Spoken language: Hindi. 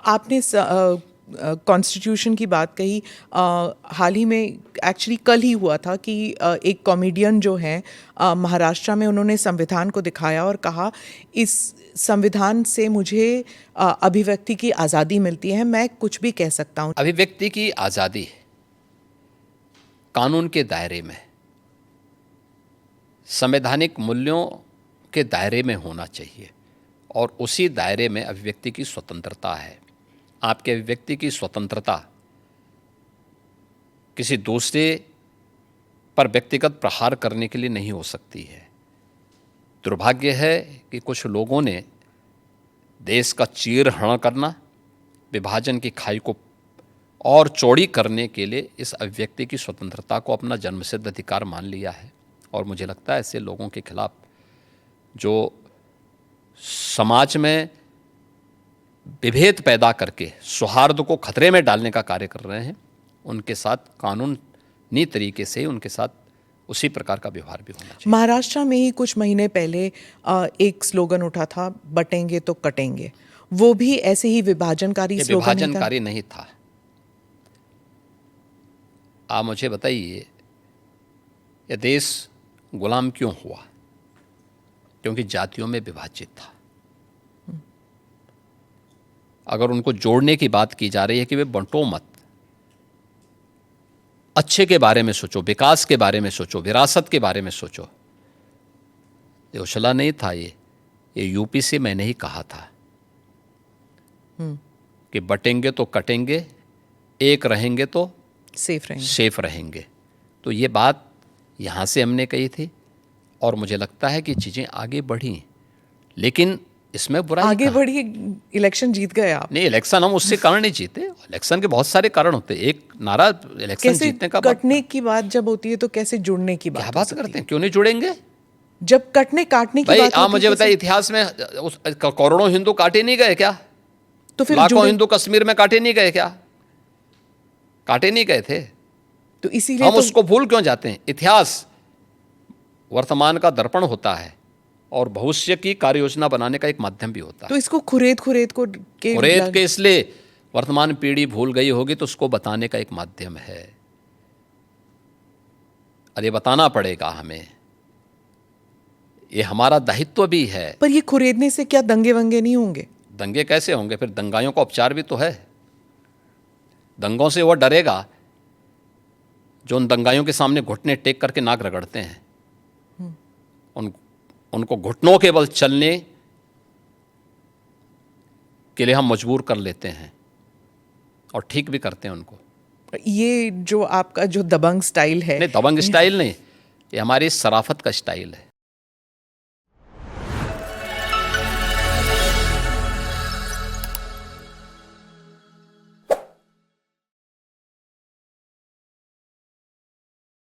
आपने कॉन्स्टिट्यूशन की बात कही। हाल ही में एक्चुअली कल ही हुआ था कि एक कॉमेडियन जो हैं महाराष्ट्र में, उन्होंने संविधान को दिखाया और कहा इस संविधान से मुझे अभिव्यक्ति की आज़ादी मिलती है, मैं कुछ भी कह सकता हूँ। अभिव्यक्ति की आज़ादी कानून के दायरे में, संवैधानिक मूल्यों के दायरे में होना चाहिए और उसी दायरे में अभिव्यक्ति की स्वतंत्रता है। आपके अभिव्यक्ति की स्वतंत्रता किसी दूसरे पर व्यक्तिगत प्रहार करने के लिए नहीं हो सकती है। दुर्भाग्य है कि कुछ लोगों ने देश का चीरहरण करना, विभाजन की खाई को और चौड़ी करने के लिए इस अभिव्यक्ति की स्वतंत्रता को अपना जन्मसिद्ध अधिकार मान लिया है। और मुझे लगता है ऐसे लोगों के खिलाफ जो समाज में विभेद पैदा करके सौहार्द को खतरे में डालने का कार्य कर रहे हैं, उनके साथ कानूनी तरीके से उनके साथ उसी प्रकार का व्यवहार भी होना चाहिए। महाराष्ट्र में ही कुछ महीने पहले एक स्लोगन उठा था, बटेंगे तो कटेंगे। वो भी ऐसे ही विभाजनकारी स्लोगन ही था? विभाजनकारी नहीं था। आप मुझे बताइए, यह देश गुलाम क्यों हुआ? क्योंकि जातियों में विभाजित था। अगर उनको जोड़ने की बात की जा रही है कि वे बंटो मत, अच्छे के बारे में सोचो, विकास के बारे में सोचो, विरासत के बारे में सोचो। ये उछला नहीं था, ये यूपी से मैंने ही कहा था कि बटेंगे तो कटेंगे, एक रहेंगे तो सेफ रहेंगे। तो ये बात यहाँ से हमने कही थी और मुझे लगता है कि चीज़ें आगे बढ़ी, लेकिन इसमें बुराई आगे बढ़ी। इलेक्शन जीत गए आप? नहीं, इलेक्शन हम उससे कारण नहीं जीते। इलेक्शन के बहुत सारे कारण होते हैं। एक नारा इलेक्शन जीतने का कटने की बात जब होती है तो कैसे जुड़ने की बात? क्या बात करते हैं, क्यों नहीं जुड़ेंगे? जब कटने काटने की बात आप मुझे बताइए, इतिहास में करोड़ों हिंदू काटे नहीं गए क्या? तो फिर लाखों हिंदू कश्मीर में काटे नहीं गए क्या? काटे नहीं गए थे। तो इसीलिए हम उसको भूल क्यों जाते हैं? इतिहास वर्तमान का दर्पण होता है और भविष्य की कार्य योजना बनाने का एक माध्यम भी होता है। तो इसको खुरेद के इसलिए वर्तमान पीढ़ी भूल गई होगी तो उसको बताने का एक माध्यम है। और ये बताना पड़ेगा हमें, ये हमारा दायित्व भी है। पर ये खुरेदने से क्या दंगे वंगे नहीं होंगे? दंगे कैसे होंगे? फिर दंगाइयों का उपचार भी तो है। दंगों से वो डरेगा जो उन दंगाइयों के सामने घुटने टेक करके नाक रगड़ते हैं। उनको घुटनों के बल चलने के लिए हम मजबूर कर लेते हैं और ठीक भी करते हैं उनको। ये जो आपका जो दबंग स्टाइल है, नहीं, दबंग स्टाइल नहीं, ये हमारी शराफत का स्टाइल है।